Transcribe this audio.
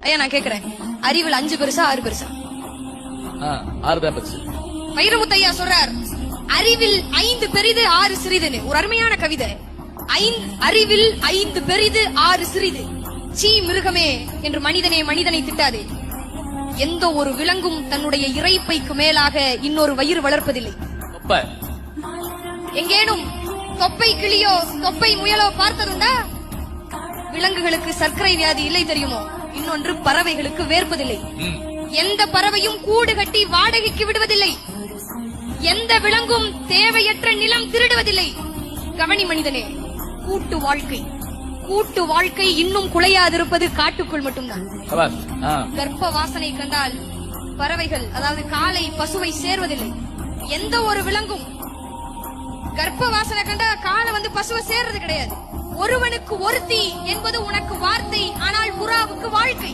ஐயா நான் கேக்குறேன், அறிவில் 5 பெருசா 6 பெருசா? 6 தான் பெருசு. வைரமுத்தையா சொல்றார், அறிவில் 5 பெரிது 6 சிறிதுன்னு. ஒரு அருமையான கவிதை. அறிவில் 5 பெரிது 6 சிறிது. சீ மிருகமே என்று மனிதனை திட்டாதே. எந்த ஒரு விலங்கும் தன்னுடைய இறைப்பைக்கு மேலாக இன்னொரு வயிறு வளர்ப்பதில்லை. எங்கேனும் தொப்பை கிளியோ தொப்பை முயலோ பார்த்ததுண்டா? விலங்குகளுக்கு சர்க்கரை வியாதி இல்லை தெரியுமோ? இன்னொன்று, பறவைகளுக்கு வேர்ப்பதில்லை. எந்த பறவையும் கூடு கட்டி வாடகைக்கு விடுவதில்லை. எந்த விலங்கும் தேவையற்ற நிலம் திருடுவதில்லை. கவனி மனிதனே, கூட்டு வாழ்க்கை இன்னும் குலையாதிருப்பது காட்டுக்குள் மட்டும்தான். கர்ப்ப வாசனை கண்டால் பறவைகள், அதாவது காளை பசுவை சேர்வதில்லை. எந்த ஒரு விலங்கும் கர்ப்ப வாசனை கண்டா காளை பசுவை சேர்றது கிடையாது. ஒருவனுக்கு ஒருத்தி என்பது உனக்கு வார்த்தை, ஆனால் புறாவுக்கு வாழ்க்கை.